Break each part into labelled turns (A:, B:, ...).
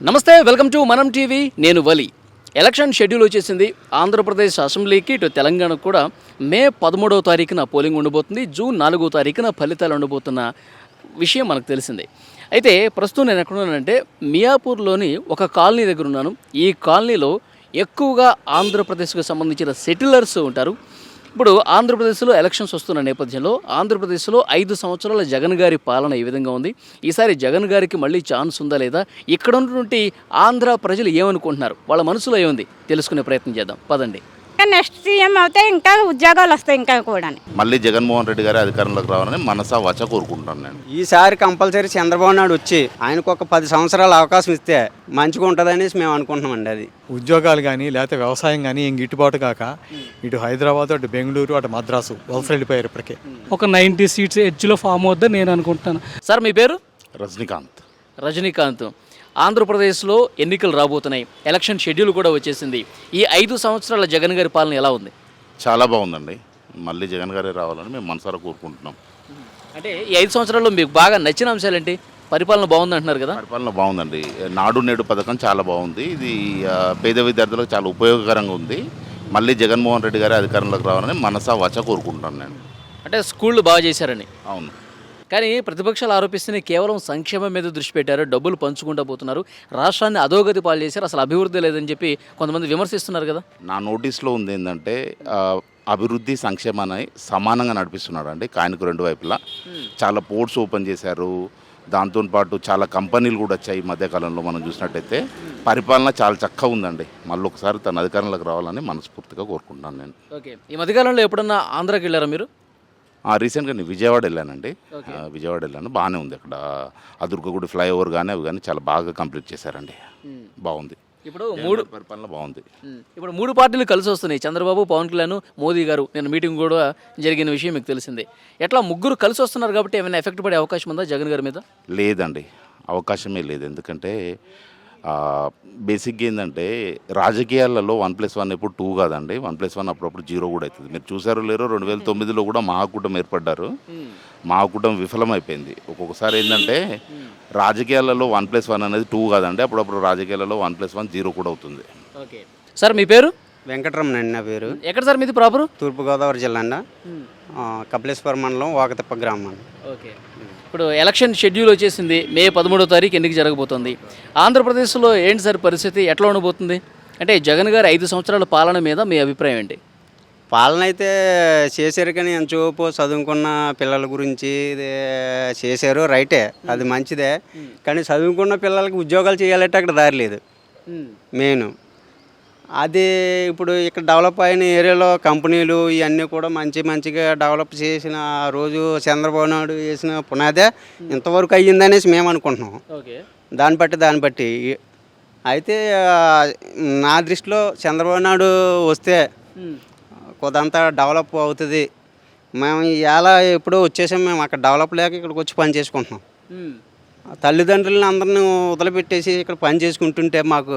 A: నమస్తే, welcome to మనం TV. నేను వలి. ఎలక్షన్ షెడ్యూల్ వచ్చేసింది. ఆంధ్రప్రదేశ్ అసెంబ్లీకి ఇటు తెలంగాణకు కూడా మే 13వ తారీఖున పోలింగ్ ఉండబోతుంది. జూన్ 4వ తారీఖున ఫలితాలు ఉండబోతున్న విషయం మనకు తెలిసిందే. అయితే ప్రస్తుతం నేను ఎక్కడున్నానంటే మియాపూర్లోని ఒక కాలనీ దగ్గర ఉన్నాను. ఈ కాలనీలో ఎక్కువగా ఆంధ్రప్రదేశ్కు సంబంధించిన సెటిలర్స్ ఉంటారు. ఇప్పుడు ఆంధ్రప్రదేశ్లో ఎలక్షన్స్ వస్తున్న నేపథ్యంలో ఆంధ్రప్రదేశ్లో 5 సంవత్సరాల జగన్ గారి పాలన ఈ విధంగా ఉంది. ఈసారి జగన్ గారికి మళ్ళీ ఛాన్స్ ఉందా లేదా, ఇక్కడ ఉన్నటువంటి ఆంధ్ర ప్రజలు ఏమనుకుంటున్నారు, వాళ్ళ మనసులో ఏముంది తెలుసుకునే ప్రయత్నం చేద్దాం. పదండి.
B: నెక్స్ట్ సీఎం అయితే ఇంకా ఉద్యోగాలు వస్తాయి ఇంకా కూడా.
C: మళ్ళీ జగన్మోహన్ రెడ్డి గారి అధికారంలోకి రావాలని మనసా వచ కోరుకుంటాను నేను.
D: ఈసారి కంపల్సరీ చంద్రబాబు నాయుడు వచ్చి ఆయనకు ఒక 10 సంవత్సరాల అవకాశం ఇస్తే మంచిగా ఉంటుందనేసి మేము అనుకుంటున్నామండి. అది
E: ఉద్యోగాలు కానీ లేకపోతే వ్యవసాయం కానీ ఏం గిట్టుబాటు కాక ఇటు హైదరాబాద్ అటు బెంగళూరు అటు మద్రాసు వలస వెళ్ళిపోయారు. ఇప్పటికే
F: ఒక 90 సీట్స్ ఎడ్జ్లో ఫామ్ అవుద్దని నేను అనుకుంటాను.
A: సార్, మీ పేరు?
C: రజనీకాంత్.
A: ఆంధ్రప్రదేశ్లో ఎన్నికలు రాబోతున్నాయి. ఎలక్షన్ షెడ్యూల్ కూడా వచ్చేసింది. ఈ 5 సంవత్సరాల జగన్ గారి పాలన ఎలా ఉంది?
C: చాలా బాగుందండి. మళ్ళీ జగన్ గారే రావాలని మేము మనసారా కోరుకుంటున్నాం.
A: అంటే ఈ 5 సంవత్సరాల్లో మీకు బాగా నచ్చిన అంశాలు ఏంటి? పరిపాలన బాగుంది అంటున్నారు కదా.
C: పరిపాలన బాగుందండి. నాడు నేడు పథకం చాలా బాగుంది. ఇది పేద విద్యార్థులకు చాలా ఉపయోగకరంగా ఉంది. మళ్ళీ జగన్మోహన్ రెడ్డి గారే అధికారంలోకి రావాలని మనసా వచ కోరుకుంటాను నేను.
A: అంటే స్కూళ్ళు బాగా చేశారని.
C: అవును.
A: కానీ ప్రతిపక్షాలు ఆరోపిస్తూనే కేవలం సంక్షేమం మీద దృష్టి పెట్టారు, డబ్బులు పంచుకుంటూ పోతున్నారు, రాష్ట్రాన్ని అధోగతి పాలు చేశారు, అసలు అభివృద్ధి లేదని చెప్పి కొంతమంది విమర్శిస్తున్నారు కదా.
C: నా నోటీస్లో ఉంది ఏంటంటే అభివృద్ధి సంక్షేమాన్ని సమానంగా నడిపిస్తున్నాడు అండి. కాయనకు 2 వైపులా చాలా పోర్ట్స్ ఓపెన్ చేశారు. దాంతోపాటు చాలా కంపెనీలు కూడా వచ్చాయి ఈ మధ్యకాలంలో. మనం చూసినట్టయితే పరిపాలన చాలా చక్కగా ఉందండి. మళ్ళీ ఒకసారి తన అధికారంలోకి రావాలని మనస్ఫూర్తిగా కోరుకుంటున్నాను నేను.
A: ఓకే, ఈ మధ్యకాలంలో ఎప్పుడన్నా ఆంధ్రాకి వెళ్ళారా మీరు?
C: రీసెంట్గా నేను విజయవాడ వెళ్ళానండి. విజయవాడ వెళ్ళాను. బాగానే ఉంది అక్కడ. అదుర్గగుడి ఫ్లైఓవర్ కానీ అవి కానీ చాలా బాగా కంప్లీట్ చేశారండి. బాగుంది.
A: ఇప్పుడు
C: పరిపాలన బాగుంది.
A: ఇప్పుడు 3 పార్టీలు కలిసి వస్తున్నాయి. చంద్రబాబు, పవన్ కళ్యాణ్, మోదీ గారు. నేను మీటింగ్ కూడా జరిగిన విషయం మీకు తెలిసిందే. ఎట్లా ముగ్గురు కలిసి వస్తున్నారు కాబట్టి ఏమైనా ఎఫెక్ట్ పడే అవకాశం ఉందా జగన్ గారి మీద?
C: లేదండి, అవకాశమే లేదు. ఎందుకంటే బేసిక్గా ఏంటంటే రాజకీయాలలో 1+1 ఎప్పుడు 2 కాదండి. 1+1 అప్పుడప్పుడు 0 కూడా అవుతుంది. మీరు చూసారో లేరో 2009లో కూడా మహాకూటమి ఏర్పడ్డారు. మహాకూటమి విఫలమైపోయింది. ఒక్కొక్కసారి ఏంటంటే రాజకీయాలలో 1+1 అనేది 2 కాదండి. అప్పుడప్పుడు రాజకీయాలలో 1+1 0 కూడా అవుతుంది.
A: ఓకే సార్, మీ పేరు?
D: వెంకటరమణ అండి నా పేరు.
A: ఎక్కడ సార్ మీది ప్రాపర్?
D: తూర్పుగోదావరి జిల్లా అండి. కపిలేశ్వరం మండలం వాకతిప్ప గ్రామం అండి.
A: ఓకే, ఇప్పుడు ఎలక్షన్ షెడ్యూల్ వచ్చేసింది. మే 13వ తారీఖు ఎన్నిక జరగబోతుంది. ఆంధ్రప్రదేశ్లో ఏంటి సార్ పరిస్థితి, ఎట్లా ఉండబోతుంది? అంటే జగన్ గారి 5 సంవత్సరాల పాలన మీద మీ అభిప్రాయం ఏంటి?
D: పాలన అయితే చేశారు, కానీ ఎంతసేపు చదువుకున్న పిల్లల గురించి చేశారు. రైటే, అది మంచిదే. కానీ చదువుకున్న పిల్లలకి ఉద్యోగాలు చేయాలంటే అక్కడ దారి లేదు. మెయిన్ అది ఇప్పుడు ఇక్కడ డెవలప్ అయిన ఏరియాలో కంపెనీలు ఇవన్నీ కూడా మంచిగా డెవలప్ చేసిన రోజు చంద్రబాబు నాయుడు వేసిన పునాదే ఇంతవరకు అయ్యిందనేసి మేము అనుకుంటున్నాం. దాన్ని బట్టి అయితే నా దృష్టిలో చంద్రబాబు నాయుడు వస్తే కొంతంతా డెవలప్ అవుతుంది. మేము ఇలా ఎప్పుడో వచ్చేసాం. మేము అక్కడ డెవలప్ లేక ఇక్కడికి వచ్చి పని చేసుకుంటున్నాం. తల్లిదండ్రులను అందరినీ వదిలిపెట్టేసి ఇక్కడ పని చేసుకుంటుంటే మాకు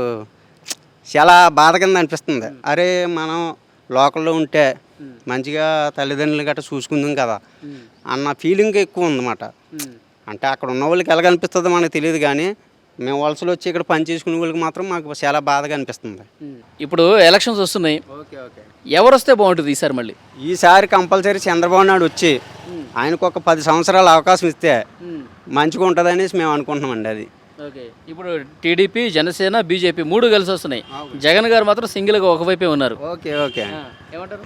D: చాలా బాధ కింద అనిపిస్తుంది. అరే, మనం లోకల్లో ఉంటే మంచిగా తల్లిదండ్రులు గట్రా చూసుకుందాం కదా అన్న ఫీలింగ్ ఎక్కువ ఉందన్నమాట. అంటే అక్కడ ఉన్న వాళ్ళకి ఎలాగ అనిపిస్తుందో మనకు తెలియదు, కానీ మేము వలసలు వచ్చి ఇక్కడ పని చేసుకునే వాళ్ళకి మాత్రం మాకు చాలా బాధగా అనిపిస్తుంది.
A: ఇప్పుడు ఎలక్షన్స్ వస్తున్నాయి. ఎవరు వస్తే బాగుంటుంది ఈసారి? మళ్ళీ
D: ఈసారి కంపల్సరీ చంద్రబాబు నాయుడు వచ్చి ఆయనకు ఒక 10 సంవత్సరాల అవకాశం ఇస్తే మంచిగా ఉంటుంది అనేసి మేము అనుకుంటున్నామండి. అది
A: ఓకే, ఇప్పుడు టీడీపీ, జనసేన, బీజేపీ 3 కలిసి వస్తున్నాయి. జగన్ గారు మాత్రం సింగిల్గా ఒకవైపే ఉన్నారు.
D: ఓకే
A: ఏమంటారు?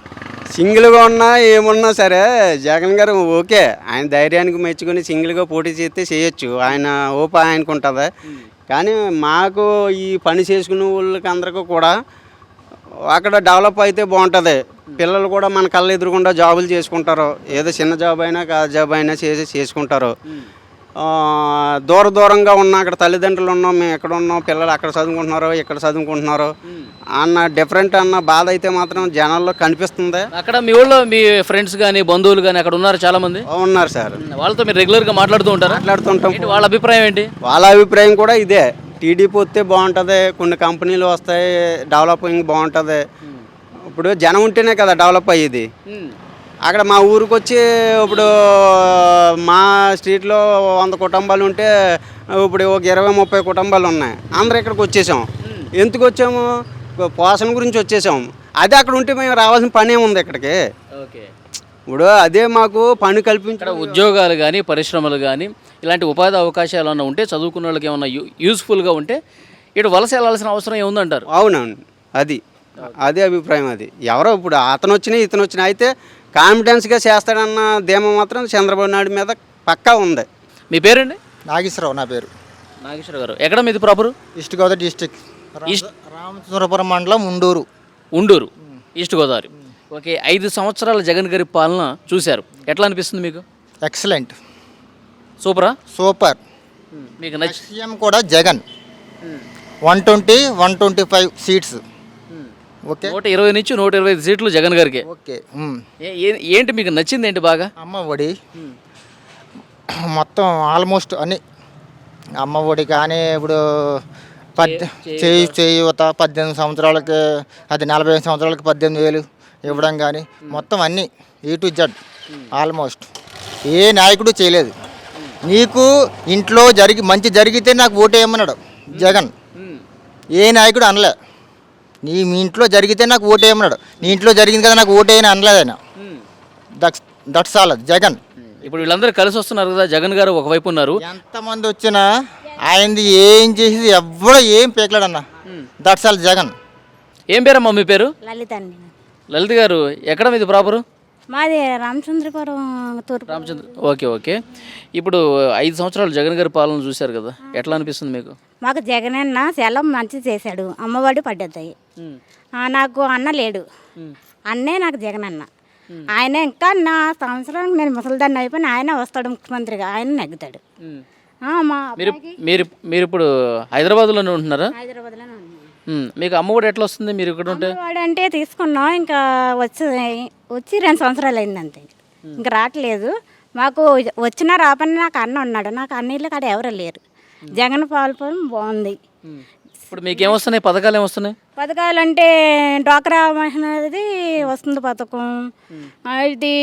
D: సింగిల్గా ఉన్నా ఏమున్నా సరే జగన్ గారు ఓకే, ఆయన ధైర్యానికి మెచ్చుకొని సింగిల్గా పోటీ చేస్తే చేయొచ్చు. ఆయన ఓపా ఆయనకు ఉంటుంది. కానీ మాకు ఈ పని చేసుకునే వాళ్ళకి అందరికీ కూడా అక్కడ డెవలప్ అయితే బాగుంటుంది. పిల్లలు కూడా మన కళ్ళ ఎదురుకుండా జాబులు చేసుకుంటారు. ఏదో చిన్న జాబ్ అయినా జాబ్ అయినా చేసుకుంటారు. దూరంగా ఉన్న అక్కడ తల్లిదండ్రులు ఉన్నాం, మేము ఎక్కడ ఉన్నాం, పిల్లలు అక్కడ చదువుకుంటున్నారు, ఇక్కడ చదువుకుంటున్నారు అన్న డిఫరెంట్ అన్న బాధ అయితే మాత్రం జనాల్లో కనిపిస్తుంది.
A: అక్కడ మీ ఊళ్ళో మీ ఫ్రెండ్స్ కానీ బంధువులు కానీ అక్కడ ఉన్నారు చాలా మంది?
D: ఉన్నారు సార్.
A: వాళ్ళతో మీరు రెగ్యులర్గా మాట్లాడుతుంటాం. వాళ్ళ అభిప్రాయం ఏంటి?
D: వాళ్ళ అభిప్రాయం కూడా ఇదే, టీడీపీ వస్తే బాగుంటుంది, కొన్ని కంపెనీలు వస్తాయి, డెవలపింగ్ బాగుంటుంది. ఇప్పుడు జనం ఉంటేనే కదా డెవలప్ అయ్యేది. అక్కడ మా ఊరికి వచ్చి ఇప్పుడు మా స్ట్రీట్లో 100 కుటుంబాలు ఉంటే ఇప్పుడు ఒక 20-30 కుటుంబాలు ఉన్నాయి. అందరూ ఇక్కడికి వచ్చేసాం. ఎందుకు వచ్చాము? పోషణ గురించి వచ్చేసాం. అదే అక్కడ ఉంటే మేము రావాల్సిన పని ఏముంది ఇక్కడికి?
A: ఓకే.
D: ఇప్పుడు అదే మాకు పని
A: ఇక్కడ
D: కల్పించడం.
A: ఉద్యోగాలు కానీ పరిశ్రమలు కానీ ఇలాంటి ఉపాధి అవకాశాలు ఏమైనా ఉంటే చదువుకున్న వాళ్ళకి ఏమైనా యూస్ఫుల్గా ఉంటే ఇటు వలస వెళ్ళాల్సిన అవసరం ఏముందంటారు?
D: అవునవును, అదే అభిప్రాయం. అది ఎవరో ఇప్పుడు అతను వచ్చినా ఇతను వచ్చినా అయితే కాన్ఫిడెన్స్గా చేస్తాడన్న ధీమా మాత్రం చంద్రబాబు నాయుడు మీద పక్కా ఉంది.
A: మీ పేరండి?
G: నాగేశ్వరరావు నా పేరు.
A: నాగేశ్వర గారు. ఎక్కడ మీది proper?
G: East Godavari district, Ramachandrapuram మండలం,
A: ఉండూరు, ఈస్ట్ గోదావరి. ఓకే. 5 సంవత్సరాల జగన్ గారి పాలన చూశారు. ఎట్లా అనిపిస్తుంది మీకు?
G: ఎక్సలెంట్,
A: సూపరా?
G: సూపర్.
A: మీకు నచ్చి
G: సీఎం కూడా జగన్. 120-125 సీట్స్. ఓకే
A: 120 నుంచి 125 సీట్లు జగన్ గారికి.
G: ఓకే.
A: ఏంటి మీకు నచ్చింది ఏంటి బాగా?
G: అమ్మ ఒడి మొత్తం ఆల్మోస్ట్ అన్ని. అమ్మ ఒడి కానీ ఇప్పుడు చేయూత 18 సంవత్సరాలకి, అది 45 సంవత్సరాలకి 18,000 ఇవ్వడం కానీ మొత్తం అన్నీ A to Z ఆల్మోస్ట్ ఏ నాయకుడు చేయలేదు. నీకు ఇంట్లో మంచి జరిగితే నాకు ఓటు వేయమన్నాడు జగన్. ఏ నాయకుడు అనలే. మీ ఇంట్లో జరిగితే నాకు ఓటు వేయమన్నాడు. నీ ఇంట్లో జరిగింది కదా నాకు ఓటు వేయని అనలేదు ఆయన. That's all Jagan.
A: ఇప్పుడు వీళ్ళందరూ కలిసి వస్తున్నారు కదా, జగన్ గారు ఒకవైపు ఉన్నారు.
G: ఎంతమంది వచ్చినా ఆయనది ఏం చేసేది ఎవ్వడో ఏం పేకలాడన్నా. That's all Jagan.
A: ఏం పేరమ్మా మీ పేరు?
B: లలిత అండి.
A: లలిత గారు. ఎక్కడ మీది ప్రాపరు?
B: మాది రామచంద్రపురం, తూర్పు.
A: రామచంద్ర. ఓకే. ఇప్పుడు 5 సంవత్సరాలు జగన్ గారి పాలన చూశారు కదా, ఎట్లా అనిపిస్తుంది మీకు?
B: మాకు జగనన్న చాలా మంచి చేశాడు. అమ్మఒడి పడ్డది. నాకు అన్న లేడు, అన్నే నాకు జగనన్న. ఆయన ఇంకా నా సంవత్సరానికి నేను ముసలిదాన్ని అయిపోయిన ఆయన వస్తాడు ముఖ్యమంత్రిగా, ఆయన నెగ్గుతాడు. మా
A: మీరు ఇప్పుడు హైదరాబాద్లోనే ఉంటున్నారా?
B: హైదరాబాద్లోనే ఉన్నాను.
A: మీకు అమ్మఒడి ఎట్లా వస్తుంది మీరు ఇక్కడ ఉంటే?
B: అమ్మఒడి అంటే తీసుకున్నాం, ఇంకా వచ్చి 2 సంవత్సరాలు అయింది అంతే. ఇంకా రావట్లేదు. మాకు వచ్చినా రాపని నాకు అన్న ఉన్నాడు. నాకు అన్నీళ్ళు కాడ ఎవరు లేరు. జగన్ పాలన బాగుంది.
A: ఇప్పుడు మీకు ఏమొస్తున్నాయి పథకాలు? ఏమొస్తున్నాయి
B: పథకాలు అంటే డ్వాక్రా మహిళది వస్తుంది పథకం. ఇది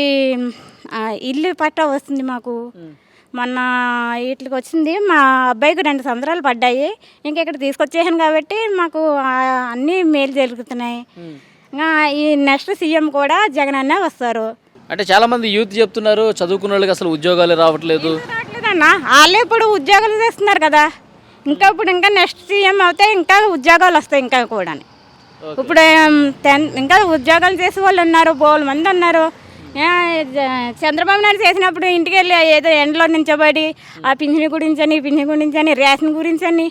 B: ఇల్లు పట్టా వస్తుంది మాకు. మొన్న వీటికి వచ్చింది. మా అబ్బాయికి 2 సంవత్సరాలు పడ్డాయి. ఇంకా ఇక్కడ తీసుకొచ్చేసాను కాబట్టి మాకు అన్నీ మేలు జరుగుతున్నాయి. ఇంకా ఈ నెక్స్ట్ సీఎం కూడా జగన్ అన్నే వస్తారు.
A: అంటే చాలా మంది యూత్ చెప్తున్నారు చదువుకున్న వాళ్ళకి అసలు ఉద్యోగాలు రావట్లేదు.
B: రావట్లేదన్నా, వాళ్ళే ఇప్పుడు ఉద్యోగాలు చేస్తున్నారు కదా. ఇంకా నెక్స్ట్ సీఎం అయితే ఇంకా ఉద్యోగాలు వస్తాయి ఇంకా కూడా. ఇప్పుడు ఇంకా ఉద్యోగాలు చేసే వాళ్ళు ఉన్నారు, బోలు మంది ఉన్నారు. చంద్రబాబు నాయుడు చేసినప్పుడు ఇంటికి వెళ్ళి ఏదో ఎండలో నించబడి ఆ పింఛని గురించి అని రేషన్ గురించి అని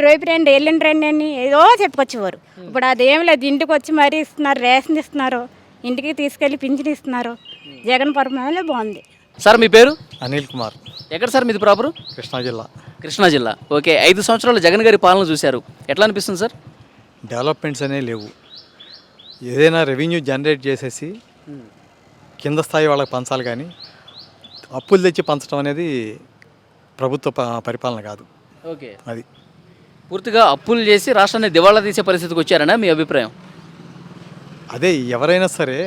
B: రేపు రండి ఎల్లుండి రండి అని ఏదో చెప్పుకొచ్చేవారు. ఇప్పుడు అదేం లేదు. ఇంటికి వచ్చి మరీ ఇస్తున్నారు, రేషన్ ఇస్తున్నారు, ఇంటికి తీసుకెళ్ళి పింఛని ఇస్తున్నారు. జగన్ పరిపాలన బాగుంది.
A: సార్ మీ పేరు?
E: అనిల్ కుమార్.
A: ఎక్కడ సార్ మీది ప్రాపరు?
E: కృష్ణా జిల్లా.
A: ఓకే. 5 సంవత్సరాలు జగన్ గారి పాలన చూశారు, ఎట్లా అనిపిస్తుంది సార్?
E: డెవలప్మెంట్స్ అనేవి లేవు. ఏదైనా రెవెన్యూ జనరేట్ చేసేసి కింద స్థాయి వాళ్ళకి పంచాలి, కానీ అప్పులు తెచ్చి పంచడం అనేది ప్రభుత్వ పరిపాలన కాదు.
A: ఓకే.
E: అది
A: పూర్తిగా అప్పులు చేసి రాష్ట్రాన్ని దివాళా తీసే పరిస్థితికి వచ్చారనా మీ అభిప్రాయం?
E: అదే ఎవరైనా సరే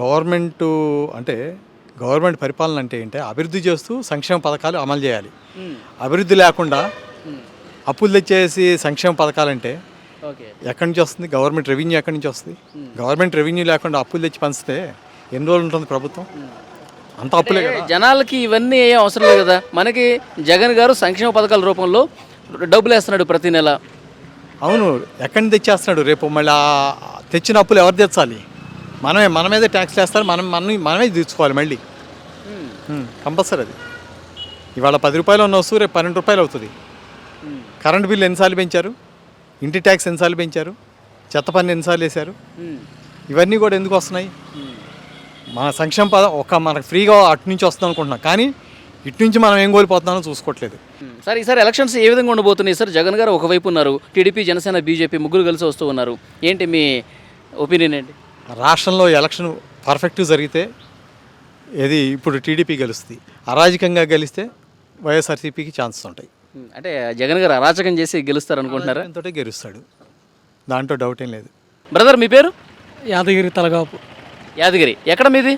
E: గవర్నమెంట్ పరిపాలన అంటే ఏంటంటే అభివృద్ధి చేస్తూ సంక్షేమ పథకాలు అమలు చేయాలి. అభివృద్ధి లేకుండా అప్పులు తెచ్చేసి సంక్షేమ పథకాలంటే ఎక్కడి నుంచి వస్తుంది? గవర్నమెంట్ రెవెన్యూ ఎక్కడి నుంచి వస్తుంది? గవర్నమెంట్ రెవెన్యూ లేకుండా అప్పులు తెచ్చి పంచితే ఎన్ని రోజులు ఉంటుంది ప్రభుత్వం? అంత అప్పులే కదా.
A: జనాలకి ఇవన్నీ ఏం అవసరం లేదు కదా. మనకి జగన్ గారు సంక్షేమ పథకాల రూపంలో డబ్బులు వేస్తున్నాడు ప్రతి నెల.
E: అవును, ఎక్కడి నుంచి తెచ్చేస్తున్నాడు? రేపు మళ్ళీ తెచ్చిన అప్పులు ఎవరు తెచ్చాలి? మన మీదే ట్యాక్స్ వేస్తారు, మనమే తీర్చుకోవాలి మళ్ళీ కంపల్సరీ. అది ఇవాళ 10 రూపాయలు ఉన్న వస్తువు రేపు 12 రూపాయలు అవుతుంది. కరెంట్ బిల్లు ఎన్నిసార్లు పెంచారు? ఇంటి ట్యాక్స్ ఎన్నిసార్లు పెంచారు? చెత్త పన్ను ఎన్నిసార్లు వేశారు? ఇవన్నీ కూడా ఎందుకు వస్తున్నాయి? మన సంక్షేమ పదం మనకు ఫ్రీగా అటు నుంచి వస్తుంది అనుకుంటున్నాం, కానీ ఇటు నుంచి మనం ఏం కోల్పోతున్నామో చూసుకోవట్లేదు.
A: సార్ ఈసారి ఎలక్షన్స్ ఏ విధంగా ఉండబోతున్నాయి సార్? జగన్ గారు ఒకవైపు ఉన్నారు, టీడీపీ, జనసేన, బీజేపీ ముగ్గురు కలిసి వస్తూ ఉన్నారు. ఏంటి మీ ఒపీనియన్ ఏంటి?
E: రాష్ట్రంలో ఎలక్షన్ పర్ఫెక్ట్గా జరిగితే ఇది ఇప్పుడు టీడీపీ గెలుస్తుంది. అరాజకంగా గెలిస్తే వైఎస్ఆర్సీపీకి ఛాన్సెస్ ఉంటాయి.
A: అంటే జగన్ గారు అరాచకం చేసి గెలుస్తారు అనుకుంటున్నారా?
E: గెలుస్తాడు, దాంట్లో డౌట్ ఏం లేదు.
A: బ్రదర్ మీ పేరు?
F: యాదగిరి తలగాపు.
A: యాదగిరి. ఎక్కడ మీది?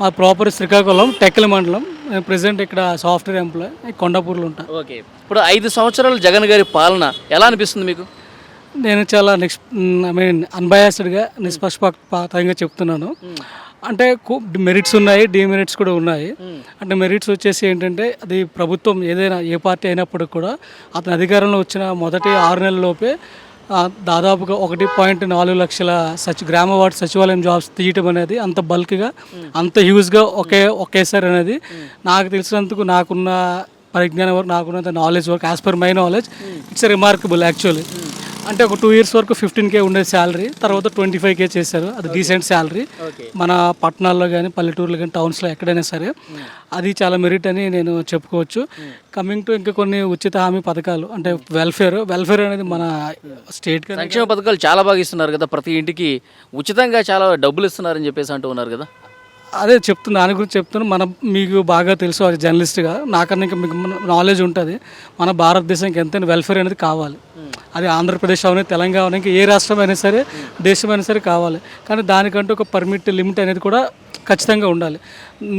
F: మా ప్రాపర్ శ్రీకాకుళం టెక్కలి మండలం. నేను ప్రెసెంట్ ఇక్కడ సాఫ్ట్వేర్ ఎంప్లాయ్ కొండాపూర్లో ఉంటాను.
A: ఓకే. ఇప్పుడు 5 సంవత్సరాలు జగన్ గారి పాలన ఎలా అనిపిస్తుంది మీకు?
F: నేను చాలా అన్బయాస్డ్గా నిష్పక్షపాతంగా చెప్తున్నాను. అంటే మెరిట్స్ ఉన్నాయి, డిమెరిట్స్ కూడా ఉన్నాయి. అంటే మెరిట్స్ వచ్చేసి ఏంటంటే అది ప్రభుత్వం ఏదైనా ఏ పార్టీ అయినప్పటికి కూడా అతని అధికారంలో వచ్చిన మొదటి 6 నెలల్లోపే దాదాపుగా 1.4 లక్షల గ్రామ వార్డు సచివాలయం జాబ్స్ తీయటం అనేది అంత బల్క్గా అంత హ్యూజ్గా ఒకేసారి అనేది నాకు తెలిసినందుకు నాకున్న పరిజ్ఞానం వరకు నాకున్నంత నాలెడ్జ్ వరకు as per my knowledge it's remarkable actually. అంటే ఒక 2 years వరకు 15K ఉండేది శాలరీ, తర్వాత 25K చేశారు. అది డీసెంట్ శాలరీ. మన పట్టణాల్లో కానీ పల్లెటూర్లో కానీ టౌన్స్లో ఎక్కడైనా సరే అది చాలా మెరిట్ అని నేను చెప్పుకోవచ్చు. కమింగ్ టు ఇంకా కొన్ని ఉచిత హామీ పథకాలు అంటే వెల్ఫేర్ అనేది మన స్టేట్
A: సంక్షేమ పథకాలు చాలా బాగా ఇస్తున్నారు కదా, ప్రతి ఇంటికి ఉచితంగా చాలా డబ్బులు ఇస్తున్నారని చెప్పేసి అంటూ ఉన్నారు కదా.
F: అదే చెప్తున్నా, దాని గురించి చెప్తున్నాను. మీకు బాగా తెలుసు అది జర్నలిస్ట్గా, నాకన్నా ఇంకా మీకు నాలెడ్జ్ ఉంటుంది. మన భారతదేశానికి ఎంతైనా వెల్ఫేర్ అనేది కావాలి. అది ఆంధ్రప్రదేశ్ అవన్నీ తెలంగాణ అవన్నీ ఏ రాష్ట్రం అయినా సరే దేశమైనా సరే కావాలి. కానీ దానికంటూ ఒక పర్మిట్ లిమిట్ అనేది కూడా ఖచ్చితంగా ఉండాలి.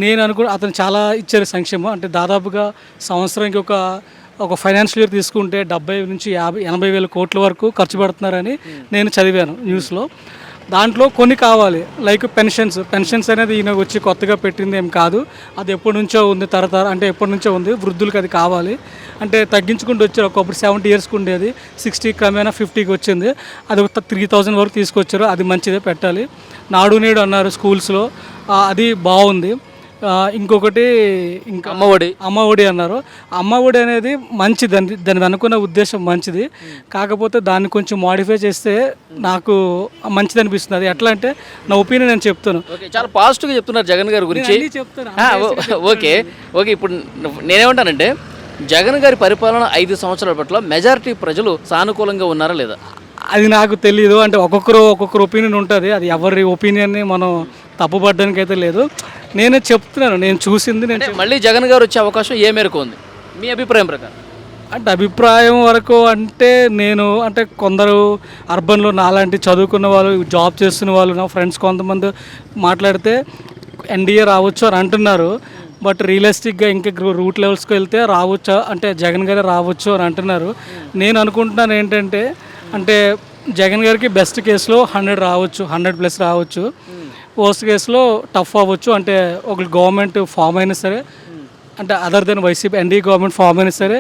F: నేను అతను చాలా ఇచ్చారు సంక్షేమం. అంటే దాదాపుగా సంవత్సరానికి ఒక ఫైనాన్షియల్ ఇయర్ తీసుకుంటే 70 నుంచి 80 వేల కోట్ల వరకు ఖర్చు పెడుతున్నారని నేను చదివాను న్యూస్లో. దాంట్లో కొన్ని కావాలి, లైక్ పెన్షన్స్ అనేది ఈయన వచ్చి కొత్తగా పెట్టింది ఏం కాదు. అది ఎప్పటి నుంచో ఉంది, అంటే ఎప్పటి నుంచో ఉంది. వృద్ధులకు అది కావాలి. అంటే తగ్గించుకుంటూ వచ్చారు. ఒకప్పుడు 70 yearsకి ఉండేది, 60 క్రమేణా 50కి వచ్చింది. అది 3000 వరకు తీసుకొచ్చారు. అది మంచిదే, పెట్టాలి. నాడు నేడు అన్నారు స్కూల్స్లో, అది బాగుంది. ఇంకొకటి ఇంకా అమ్మఒడి అన్నారు. అమ్మఒడి అనేది మంచిది, దాని వెనుకున్న ఉద్దేశం మంచిది. కాకపోతే దాన్ని కొంచెం మాడిఫై చేస్తే నాకు మంచిది అనిపిస్తుంది. అది ఎట్లా అంటే నా ఒపీనియన్ నేను చెప్తాను.
A: చాలా పాజిటివ్గా చెప్తున్నారు జగన్ గారి గురించి. ఓకే. ఇప్పుడు నేనేమంటానంటే జగన్ గారి పరిపాలన 5 సంవత్సరాల పట్ల మెజారిటీ ప్రజలు సానుకూలంగా ఉన్నారా లేదా?
F: అది నాకు తెలియదు. అంటే ఒక్కొక్కరు ఒపీనియన్ ఉంటుంది. అది ఎవరి ఒపీనియన్ని మనం తప్పుపడడానికి అయితే లేదు. నేనే చెప్తున్నాను, నేను చూసింది.
A: మళ్ళీ జగన్ గారు వచ్చే అవకాశం ఏ మేరకు ఉంది మీ అభిప్రాయం ప్రకారం?
F: అంటే అభిప్రాయం వరకు అంటే కొందరు అర్బన్లో నాలాంటి చదువుకున్న వాళ్ళు, జాబ్ చేస్తున్న వాళ్ళు, నా ఫ్రెండ్స్ కొంతమంది మాట్లాడితే ఎన్డీఏ రావచ్చు అని అంటున్నారు. బట్ రియలిస్టిక్గా ఇంకా రూట్ లెవెల్స్కి వెళ్తే రావచ్చు, అంటే జగన్ గారే రావచ్చు అని అంటున్నారు. నేను అనుకుంటున్నాను ఏంటంటే జగన్ గారికి బెస్ట్ కేసులో 100 రావచ్చు, 100+ రావచ్చు. వర్స్ట్ కేసులో టఫ్ అవ్వచ్చు. అంటే ఒక గవర్నమెంట్ ఫామ్ అయినా సరే, అంటే other than YCP NDA government form అయినా సరే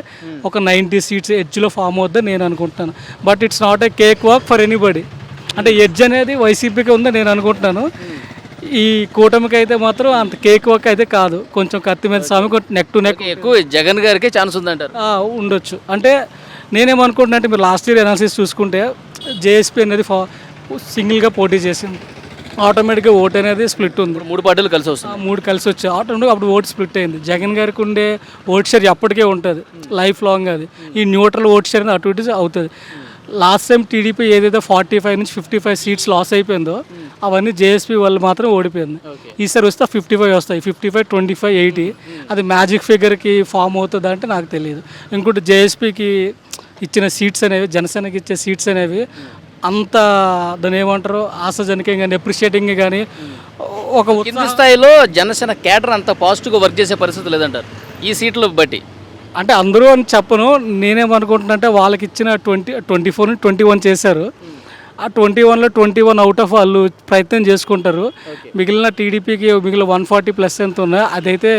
F: ఒక 90 seats ఎడ్జ్లో ఫామ్ అవుద్దని నేను అనుకుంటున్నాను. But it's not a cake walk for anybody. అంటే ఎడ్జ్ అనేది వైసీపీకి ఉందని నేను అనుకుంటున్నాను. ఈ కూటమికి అయితే మాత్రం అంత కేక్ వాక్ అయితే కాదు. కొంచెం కత్తి మీద స్వామి నెక్ టు నెక్
A: ఎక్కువ జగన్ గారికి ఛాన్స్ ఉందంటారు.
F: ఉండొచ్చు. అంటే నేనేమనుకుంటున్నా అంటే మీరు లాస్ట్ ఇయర్ అనాలిసిస్ చూసుకుంటే జేఎస్పీ అనేది సింగిల్గా పోటీ చేసింది. ఆటోమేటిక్గా ఓట్ అనేది స్ప్లిట్ ఉంది.
A: 3 పార్టీలు కలిసి వస్తుంది.
F: 3 కలిసి వచ్చాయి. ఆటోమేటిక్గా అప్పుడు ఓట్ స్ప్లిట్ అయింది. జగన్ గారికి ఉండే ఓట్ షేర్ ఎప్పటికే ఉంటుంది, లైఫ్ లాంగ్. అది ఈ న్యూట్రల్ ఓట్ షేర్ అనేది అటు ఇటు అవుతుంది. లాస్ట్ టైం టీడీపీ ఏదైతే 45 నుంచి 55 seats లాస్ అయిపోయిందో అవన్నీ జేఎస్పీ వాళ్ళు మాత్రం ఓడిపోయింది. ఈసారి వస్తే 55 వస్తాయి, 55, 25, 80. అది మ్యాజిక్ ఫిగర్కి ఫామ్ అవుతుంది అంటే నాకు తెలియదు. ఇంకోటి జేఎస్పీకి ఇచ్చిన సీట్స్ అనేవి, జనసేనకి ఇచ్చే సీట్స్ అనేవి అంత దాన్ని ఏమంటారు ఆశాజనకంగా కానీ అప్రిషియేటింగ్ కానీ ఒక
A: కింది స్థాయిలో జనసేన క్యాడర్ అంత పాజిటివ్గా వర్క్ చేసే పరిస్థితి లేదంటారు ఈ సీట్లు బట్టి.
F: అంటే అందరూ అని చెప్పను, నేనేమనుకుంటున్నా అంటే వాళ్ళకి ఇచ్చిన 24 21 చేశారు. ఆ 21లో 21 అవుట్ ఆఫ్ వాళ్ళు ప్రయత్నం చేసుకుంటారు. మిగిలిన టీడీపీకి మిగిలిన 140+ ఎంత ఉన్నాయో అదైతే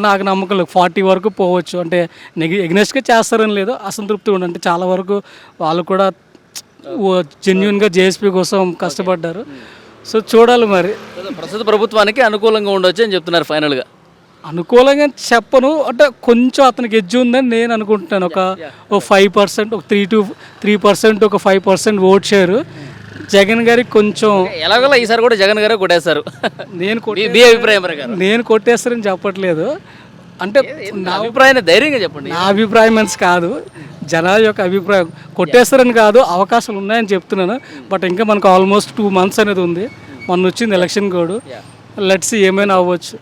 F: నాకు నమ్మకం లేదు. 40 వరకు పోవచ్చు. అంటే ఎగ్నెస్ట్గా చేస్తారని లేదు, అసంతృప్తి ఉండి. అంటే చాలా వరకు వాళ్ళు కూడా జెన్యున్గా జేఎస్పీ కోసం కష్టపడ్డారు. సో చూడాలి మరి.
A: ప్రస్తుత ప్రభుత్వానికి అనుకూలంగా ఉండొచ్చు అని చెప్తున్నారు ఫైనల్గా.
F: అనుకూలంగా చెప్పను, అంటే కొంచెం అతనికి ఎడ్జ్ ఉందని నేను అనుకుంటున్నాను. ఒక 5%, ఒక 3% ఒక 5% ఓట్ షేర్ జగన్ గారికి కొంచెం
A: ఎలాగోలా ఈసారి కూడా జగన్ గారే కొట్టేస్తారు.
F: నేను కొట్టేస్తారని చెప్పట్లేదు. అంటే
A: నా అభిప్రాయాన్ని ధైర్యంగా చెప్పండి.
F: నా అభిప్రాయం అని కాదు, జనాల యొక్క అభిప్రాయం. కొట్టేస్తారని కాదు, అవకాశాలు ఉన్నాయని చెప్తున్నాను. బట్ ఇంకా మనకు ఆల్మోస్ట్ 2 months అనేది ఉంది. మొన్న వచ్చింది ఎలక్షన్ కోడ్. లెట్స్ ఏమైనా అవ్వచ్చు.